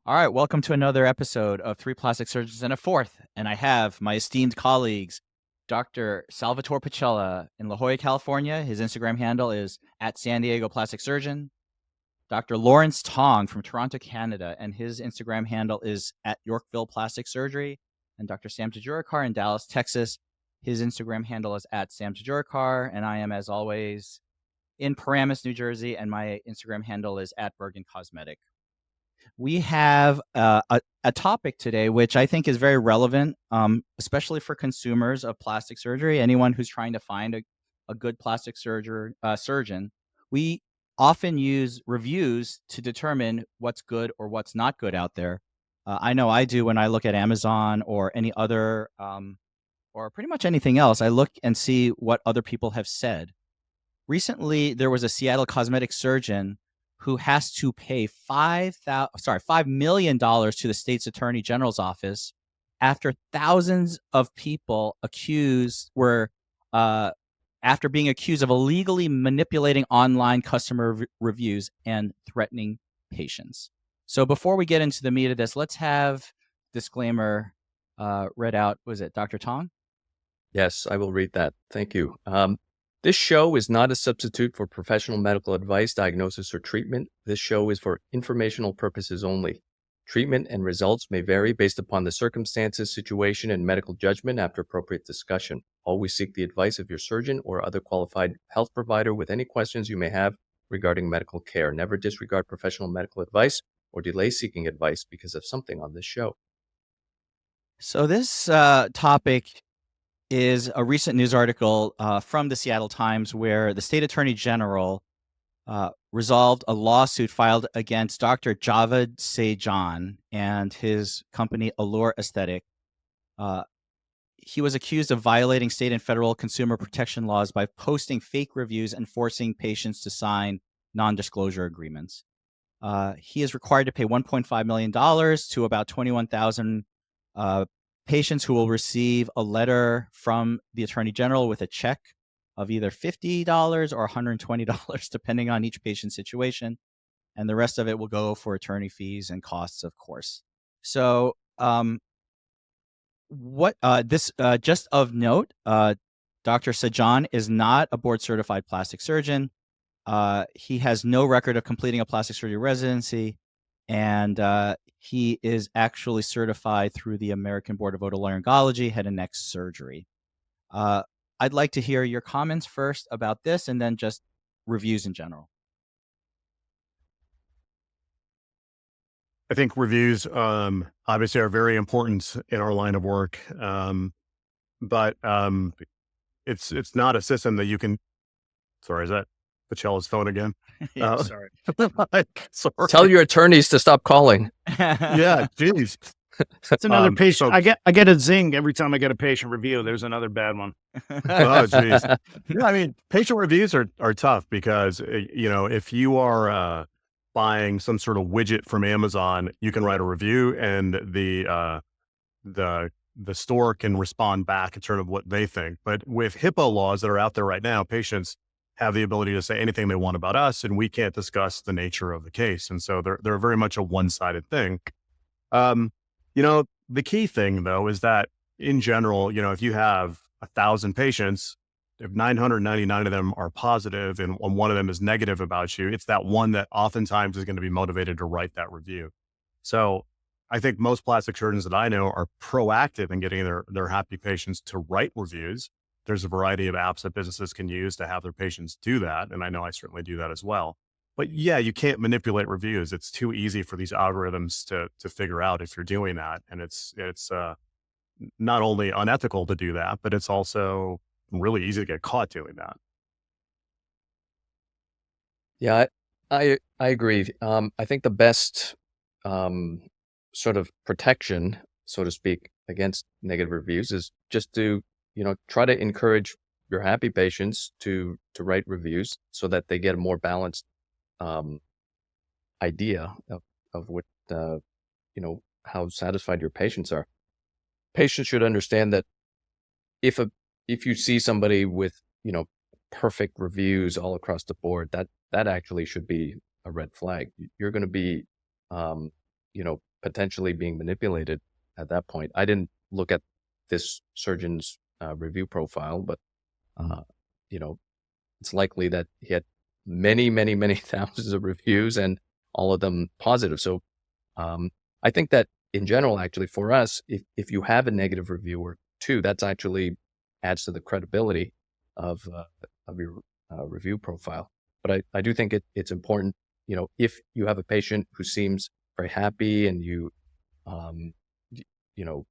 All right, welcome to another episode of Three Plastic Surgeons and a Fourth. And I have my esteemed colleagues, Dr. Salvatore Pacella in La Jolla, California. His Instagram handle is at San Diego Plastic Surgeon. Dr. Lawrence Tong from Toronto, Canada, and his Instagram handle is at Yorkville Plastic Surgery. And Dr. Sam Jejurikar in Dallas, Texas. His Instagram handle is at Sam Jejurikar. And I am, as always, in Paramus, New Jersey, and my Instagram handle is at Bergen Cosmetic. We have a topic today, which I think is very relevant, especially for consumers of plastic surgery, anyone who's trying to find a good plastic surgeon. We often use reviews to determine what's good or what's not good out there. I know I do when I look at Amazon or any other, or pretty much anything else. I look and see what other people have said. Recently, there was a Seattle cosmetic surgeon who has to pay $5 million to the state's attorney general's office after thousands of people after being accused of illegally manipulating online customer reviews and threatening patients. So before we get into the meat of this, let's have disclaimer read out. Was it Dr. Tong? Yes, I will read that. Thank you. This show is not a substitute for professional medical advice, diagnosis, or treatment. This show is for informational purposes only. Treatment and results may vary based upon the circumstances, situation, and medical judgment after appropriate discussion. Always seek the advice of your surgeon or other qualified health provider with any questions you may have regarding medical care. Never disregard professional medical advice or delay seeking advice because of something on this show. So this topic is a recent news article from the Seattle Times where the state attorney general resolved a lawsuit filed against Dr. Javed Sejan and his company Allure Aesthetic. He was accused of violating state and federal consumer protection laws by posting fake reviews and forcing patients to sign non-disclosure agreements. He is required to pay $1.5 million to about 21,000 patients who will receive a letter from the attorney general with a check of either $50 or $120, depending on each patient's situation. And the rest of it will go for attorney fees and costs, of course. So just of note, Dr. Sajan is not a board certified plastic surgeon. He has no record of completing a plastic surgery residency, and he is actually certified through the American Board of Otolaryngology, head and neck surgery. I'd like to hear your comments first about this, and then just reviews in general. I think reviews obviously are very important in our line of work, but it's not a system that you can. Sorry, is that Pacella's phone again? Yeah, sorry. Sorry. Tell your attorneys to stop calling. Yeah, geez. It's another patient. I get a zing every time I get a patient review. There's another bad one. Oh, geez. Yeah, I mean, patient reviews are tough because if you are buying some sort of widget from Amazon, you can write a review, and the store can respond back in terms of what they think. But with HIPAA laws that are out there right now, patients have the ability to say anything they want about us, and we can't discuss the nature of the case. And so they're very much a one-sided thing. The key thing though is that in general, if you have 1,000 patients, if 999 of them are positive and one of them is negative about you, it's that one that oftentimes is going to be motivated to write that review. So I think most plastic surgeons that I know are proactive in getting their happy patients to write reviews. There's a variety of apps that businesses can use to have their patients do that. And I know I certainly do that as well. But yeah, you can't manipulate reviews. It's too easy for these algorithms to figure out if you're doing that. And it's not only unethical to do that, but it's also really easy to get caught doing that. Yeah, I agree. I think the best sort of protection, so to speak, against negative reviews is just to, try to encourage your happy patients to write reviews so that they get a more balanced idea of what, how satisfied your patients are. Patients should understand that if you see somebody with, perfect reviews all across the board, that actually should be a red flag. You're going to be, potentially being manipulated at that point. I didn't look at this surgeon's review profile, but you know, it's likely that he had many, many, many thousands of reviews and all of them positive. So I think that in general, actually, for us, if you have a negative review or two, that's actually adds to the credibility of your review profile. But I do think it's important, if you have a patient who seems very happy and you, you know,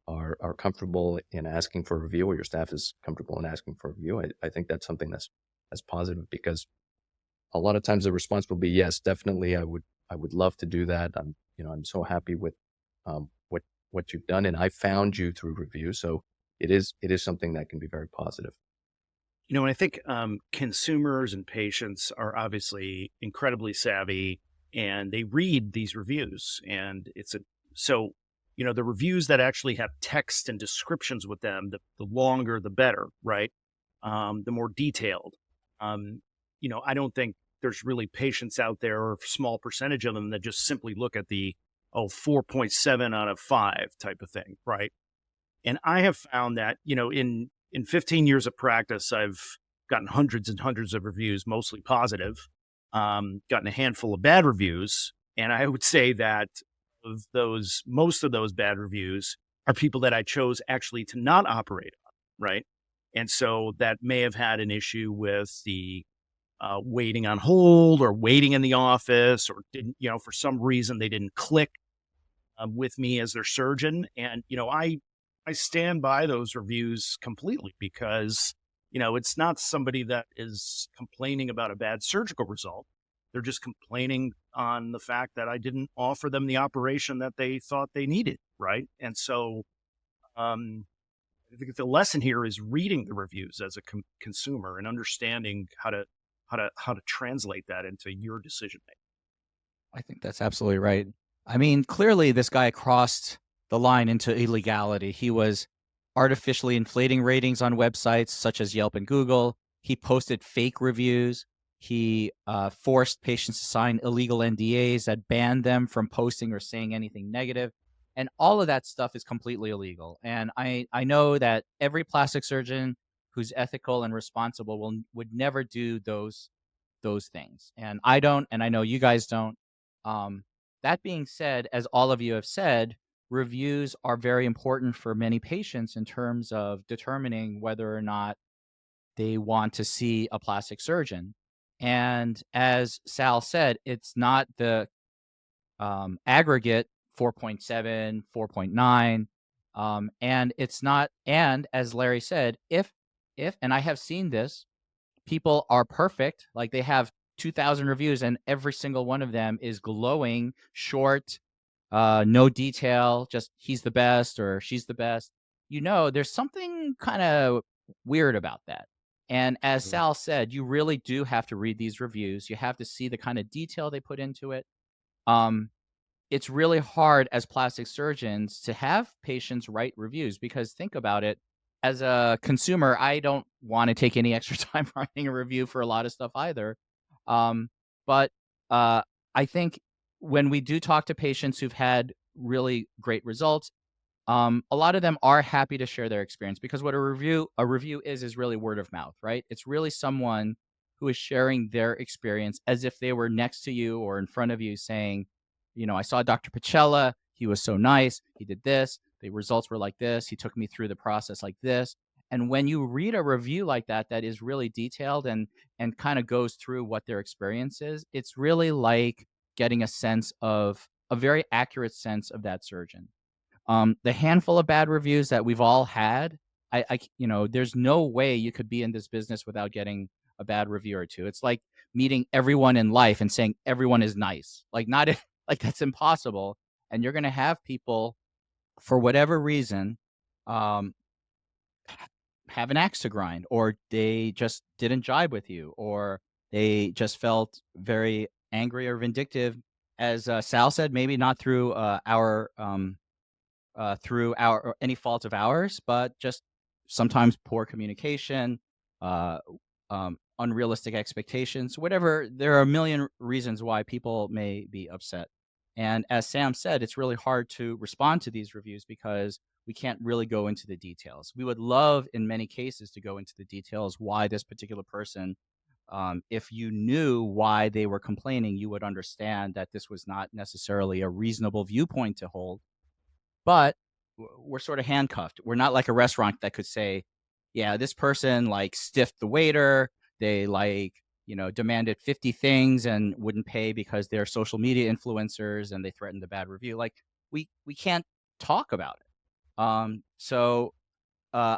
are comfortable in asking for a review, or your staff is comfortable in asking for a review, I think that's something that's positive, because a lot of times the response will be, yes, definitely, I would love to do that. I'm so happy with what you've done, and I found you through review. So it is something that can be very positive. And I think consumers and patients are obviously incredibly savvy, and they read these reviews, and so the reviews that actually have text and descriptions with them, the longer the better, right? The more detailed. I don't think there's really patients out there, or a small percentage of them, that just simply look at the 4.7 out of 5 type of thing, right? And I have found that, in 15 years of practice, I've gotten hundreds and hundreds of reviews, mostly positive, gotten a handful of bad reviews. And I would say that most of those bad reviews are people that I chose actually to not operate on, right? And so that may have had an issue with the waiting on hold, or waiting in the office, or didn't, for some reason they didn't click with me as their surgeon. And, I stand by those reviews completely, because, it's not somebody that is complaining about a bad surgical result. They're just complaining on the fact that I didn't offer them the operation that they thought they needed, right? And so I think the lesson here is reading the reviews as a consumer, and understanding how to translate that into your decision making. I think that's absolutely right. I mean, clearly this guy crossed the line into illegality. He was artificially inflating ratings on websites such as Yelp and Google. He posted fake reviews. He forced patients to sign illegal NDAs that banned them from posting or saying anything negative. And all of that stuff is completely illegal. And I know that every plastic surgeon who's ethical and responsible would never do those things. And I don't, and I know you guys don't. That being said, as all of you have said, reviews are very important for many patients in terms of determining whether or not they want to see a plastic surgeon. And as Sal said, it's not the aggregate 4.7, 4.9. And it's not, and as Larry said, if, and I have seen this, people are perfect, like they have 2,000 reviews and every single one of them is glowing, short, no detail, just he's the best or she's the best. There's something kind of weird about that. And as Sal said, you really do have to read these reviews. You have to see the kind of detail they put into it. It's really hard as plastic surgeons to have patients write reviews, because think about it. As a consumer, I don't want to take any extra time writing a review for a lot of stuff either. But I think when we do talk to patients who've had really great results, a lot of them are happy to share their experience, because what a review is really word of mouth, right? It's really someone who is sharing their experience as if they were next to you or in front of you, saying, I saw Dr. Pacella. He was so nice. He did this. The results were like this. He took me through the process like this. And when you read a review like that, that is really detailed and kind of goes through what their experience is, it's really like getting a very accurate sense of that surgeon. The handful of bad reviews that we've all had, there's no way you could be in this business without getting a bad review or two. It's like meeting everyone in life and saying everyone is nice. Like like that's impossible. And you're going to have people, for whatever reason, have an axe to grind, or they just didn't jibe with you, or they just felt very angry or vindictive. As Sal said, maybe not through or any fault of ours, but just sometimes poor communication, unrealistic expectations, whatever. There are a million reasons why people may be upset. And as Sam said, it's really hard to respond to these reviews because we can't really go into the details. We would love, in many cases, to go into the details why this particular person, if you knew why they were complaining, you would understand that this was not necessarily a reasonable viewpoint to hold. But we're sort of handcuffed. We're not like a restaurant that could say, yeah, this person like stiffed the waiter. They like, demanded 50 things and wouldn't pay because they're social media influencers and they threatened a bad review. Like we can't talk about it. So uh,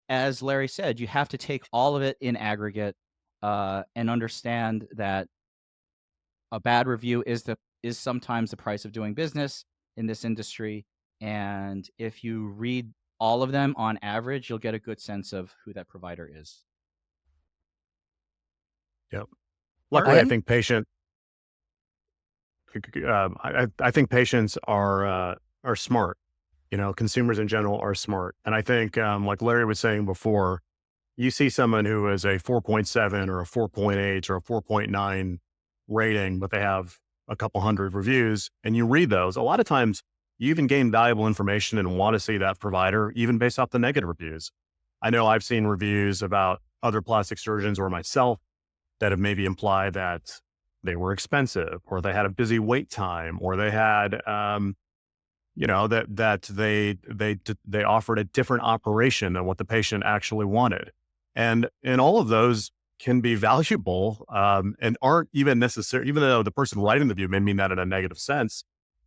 as Larry said, you have to take all of it in aggregate and understand that a bad review is sometimes the price of doing business in this industry. And if you read all of them on average, you'll get a good sense of who that provider is. Yep. Luckily, I I think I think patients are smart. Consumers in general are smart, and I think, like Larry was saying before, you see someone who is a 4.7 or a 4.8 or a 4.9 rating, but they have a couple hundred reviews, and you read those. A lot of times, you even gain valuable information and want to see that provider, even based off the negative reviews. I know I've seen reviews about other plastic surgeons or myself that have maybe implied that they were expensive, or they had a busy wait time, or they had, that they offered a different operation than what the patient actually wanted, and all of those can be valuable, and aren't even necessary. Even though the person writing the review may mean that in a negative sense,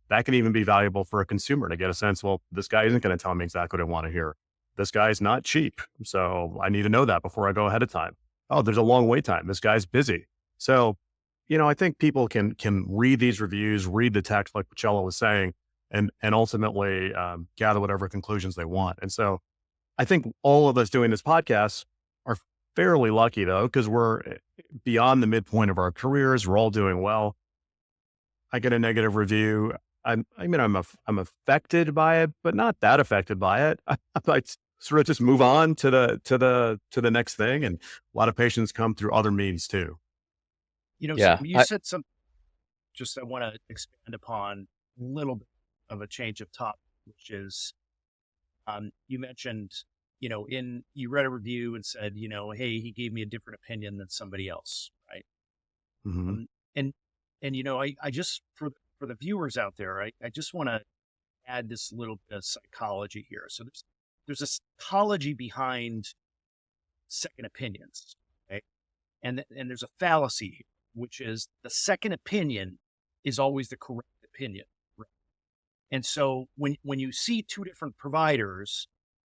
that can even be valuable for a consumer to get a sense. Well, this guy isn't going to tell me exactly what I want to hear. This guy's not cheap, so I need to know that before I go ahead of time. Oh, there's a long wait time. This guy's busy. So, I think people can read these reviews, read the text, like Pacella was saying, and ultimately gather whatever conclusions they want. And so, I think all of us doing this podcast are fairly lucky, though, because we're beyond the midpoint of our careers. We're all doing well. I get a negative review. I'm affected by it, but not that affected by it. I sort of just move on to the next thing, and a lot of patients come through other means too. Yeah, So you said something. Just I want to expand upon a little bit of a change of topic, which is you mentioned, you read a review and said, hey, he gave me a different opinion than somebody else, right? Mm-hmm. And I just for the viewers out there, I just want to add this little bit of psychology here. So there's a psychology behind second opinions, okay? And there's a fallacy, which is the second opinion is always the correct opinion. Right? And so when you see two different providers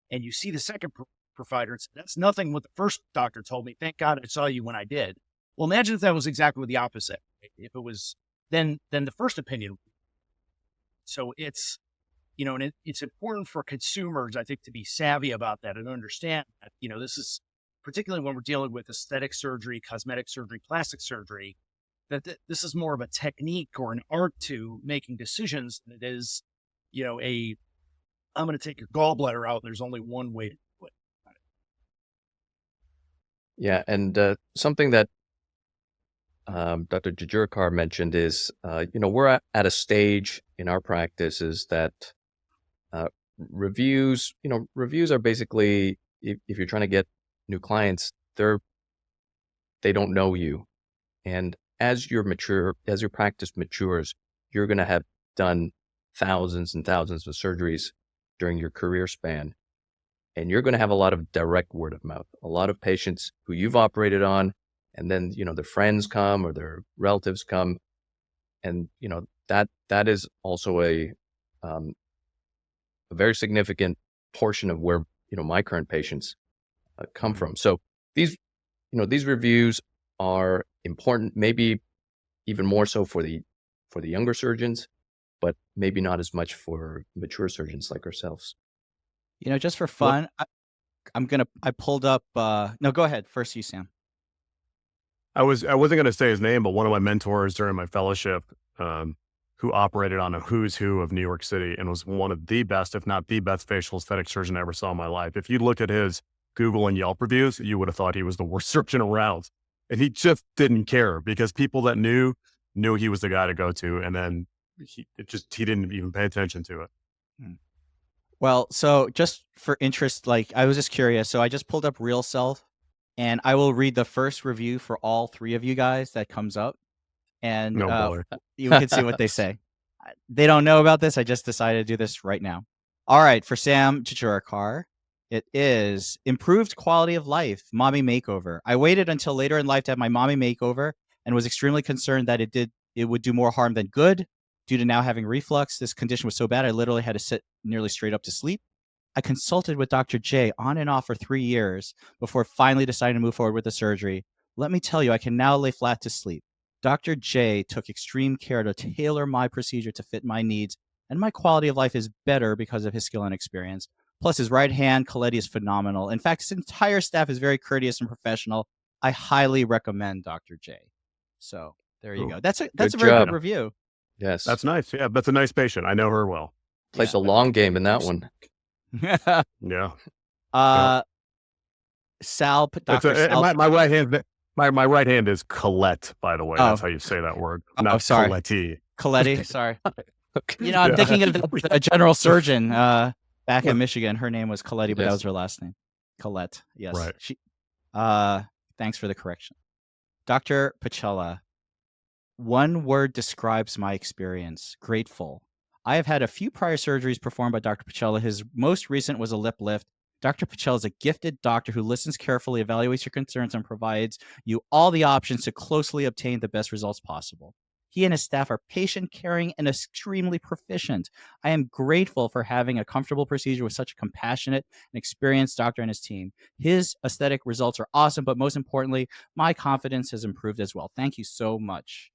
and you see the second provider, and say, that's nothing what the first doctor told me. Thank God I saw you when I did. Well, imagine if that was exactly the opposite. Right? If it was then the first opinion. So it's, and it's important for consumers, I think, to be savvy about that and understand that, this is particularly when we're dealing with aesthetic surgery, cosmetic surgery, plastic surgery, that this is more of a technique or an art to making decisions than it is, I'm going to take your gallbladder out. There's only one way to do it. yeah, and something that Dr. Jejurikar mentioned is, we're at a stage in our practices that reviews are basically, if you're trying to get new clients, they don't know you. And as your practice matures, you're going to have done thousands and thousands of surgeries during your career span. And you're going to have a lot of direct word of mouth, a lot of patients who you've operated on, and then, their friends come or their relatives come. And, that is also a very significant portion of where, my current patients come from. So these reviews are important, maybe even more so for the younger surgeons, but maybe not as much for mature surgeons like ourselves. Just for fun, I pulled up, no, go ahead. First you, Sam. I wasn't going to say his name, but one of my mentors during my fellowship, who operated on a who's who of New York City and was one of the best, if not the best facial aesthetic surgeon I ever saw in my life. If you looked at his Google and Yelp reviews, you would have thought he was the worst surgeon around. And he just didn't care because people that knew he was the guy to go to. And then he didn't even pay attention to it. Well, so just for interest, like I was just curious. So I just pulled up Real Self, and I will read the first review for all three of you guys that comes up, and No bother. you can see what they say. They don't know about this. I just decided to do this right now. All right, for Sam Jejurikar, it is improved quality of life, mommy makeover. I waited until later in life to have my mommy makeover and was extremely concerned that it would do more harm than good. Due to now having reflux, this condition was so bad I literally had to sit nearly straight up to sleep. I consulted with Dr. J on and off for 3 years before finally deciding to move forward with the surgery. Let me tell you, I can now lay flat to sleep. Dr. J took extreme care to tailor my procedure to fit my needs, and my quality of life is better because of his skill and experience. Plus, his right hand, Coletti, is phenomenal. In fact, his entire staff is very courteous and professional. I highly recommend Dr. J. So there you go. That's a very job. good review. Yes. That's nice. Yeah, that's a nice patient. I know her well. Played the long game in that one. Yeah. Sal, It's Dr. Sal. my right hand. My right hand is Colette, by the way. Oh. That's how you say that word. Not sorry. Coletti. Coletti, sorry. Okay. You know, I'm Yeah. thinking of a general surgeon back in Michigan. Her name was Coletti, but that was her last name. Colette. Yes. Right. She. Thanks for the correction. Dr. Pacella, one word describes my experience. Grateful. I have had a few prior surgeries performed by Dr. Pacella. His most recent was a lip lift. Dr. Pacella is a gifted doctor who listens carefully, evaluates your concerns, and provides you all the options to closely obtain the best results possible. He and his staff are patient, caring, and extremely proficient. I am grateful for having a comfortable procedure with such a compassionate and experienced doctor and his team. His aesthetic results are awesome, but most importantly, my confidence has improved as well. Thank you so much.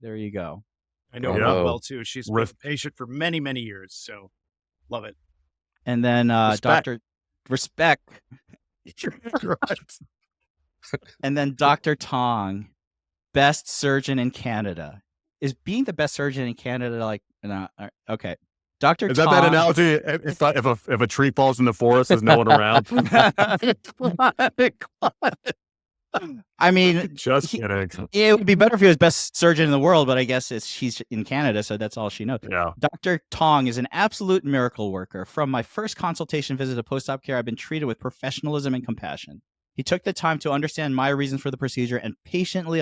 There you go. I know Yeah. her well too. She's been a patient for many, many years. So love it. And then Dr. Respect. And then Dr. Tong, best surgeon in Canada. Is being the best surgeon in Canada like no? Okay, Dr. Is Tong. that analogy? If a tree falls in the forest, there's no one around. I mean, Just kidding. it would be better if he was best surgeon in the world, but I guess she's in Canada, so that's all she knows. Yeah. Dr. Tong is an absolute miracle worker. From my first consultation visit to post-op care, I've been treated with professionalism and compassion. He took the time to understand my reasons for the procedure and patiently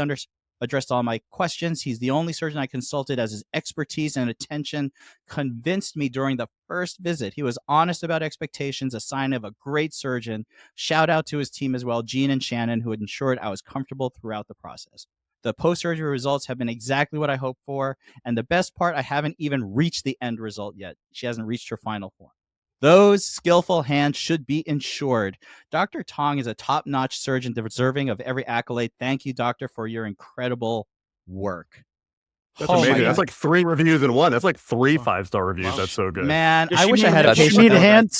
addressed all my questions. He's the only surgeon I consulted as his expertise and attention convinced me during the first visit. He was honest about expectations, a sign of a great surgeon. Shout out to his team as well, Gene and Shannon, who had ensured I was comfortable throughout the process. The post-surgery results have been exactly what I hoped for. And the best part, I haven't even reached the end result yet. She hasn't reached her final form. Those skillful hands should be insured. Dr. Tong is a top-notch surgeon deserving of every accolade. Thank you, doctor, for your incredible work. That's amazing. That's like 3 reviews in one. That's like 3 5-star reviews. Wow. That's so good. Man, I wish I had a Does she patient. need that-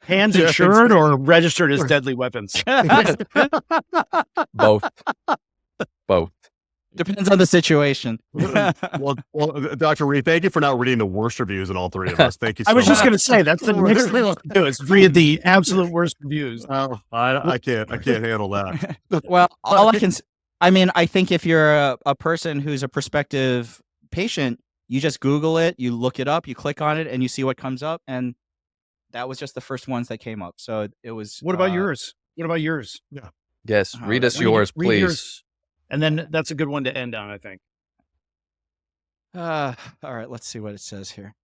hands insured or registered as deadly weapons? Both. Depends on the situation. well, Dr. Rhee, thank you for not reading the worst reviews in all 3 of us. Thank you so I was much. just going to say, that's the next thing I'll do is read the absolute worst reviews. Oh, I can't handle that. Well, all I can, I mean, I think if you're a person who's a prospective patient, you just Google it, you look it up, you click on it, and you see what comes up. And that was just the first ones that came up. So it was. What about yours? What about yours? Yeah. Yes. Read us yours, read please. yours. And then that's a good one to end on, I think. All right, let's see what it says here.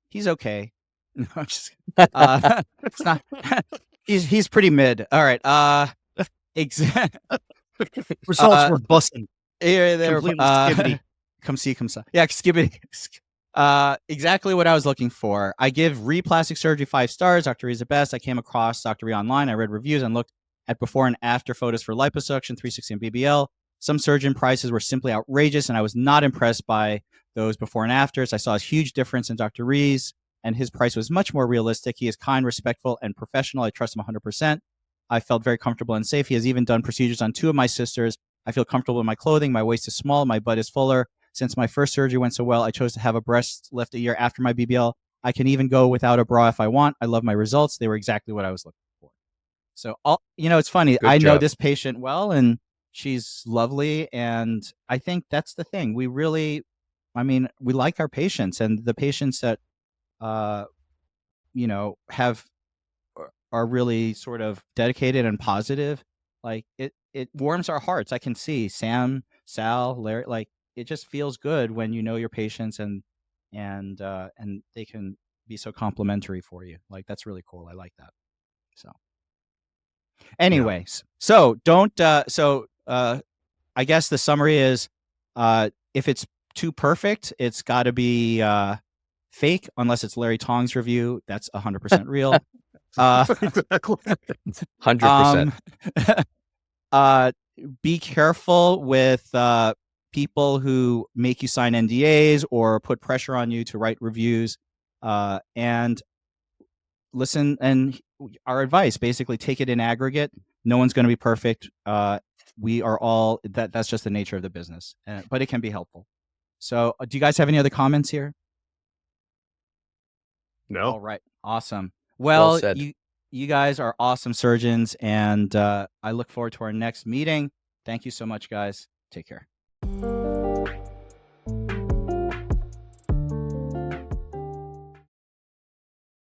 He's okay. No, I'm just it's not. He's pretty mid. All right. Results were busting. Here, there. Completely skibbity. Come see, come saw. Yeah, skibbity. Exactly what I was looking for. I give Rhee Plastic Surgery 5 stars. Dr. Rhee's the best. I came across Dr. Rhee online. I read reviews and looked at before and after photos for liposuction, 360 and BBL. Some surgeon prices were simply outrageous, and I was not impressed by those before and afters. I saw a huge difference in Dr. Rhee's, and his price was much more realistic. He is kind, respectful, and professional. I trust him 100%. I felt very comfortable and safe. He has even done procedures on 2 of my sisters. I feel comfortable in my clothing. My waist is small. My butt is fuller. Since my first surgery went so well, I chose to have a breast lift a year after my BBL. I can even go without a bra if I want. I love my results. They were exactly what I was looking for. So, it's funny. Good I know job. this patient well, and she's lovely, and I think that's the thing. We really, I mean, we like our patients, and the patients that you know, are really sort of dedicated and positive. Like it warms our hearts. I can see Sam, Sal, Larry. Like it just feels good when you know your patients and they can be so complimentary for you. Like that's really cool. I like that. So, anyways, so don't. I guess the summary is, if it's too perfect, it's got to be fake, unless it's Larry Tong's review. That's 100% real. Exactly. 100%. Be careful with people who make you sign NDAs or put pressure on you to write reviews, and listen. And our advice, basically, take it in aggregate. No one's going to be perfect. We are all that's just the nature of the business, but it can be helpful. So, do you guys have any other comments here? No. All right. Awesome. Well Well, said. you guys are awesome surgeons, and I look forward to our next meeting. Thank you so much, guys. Take care.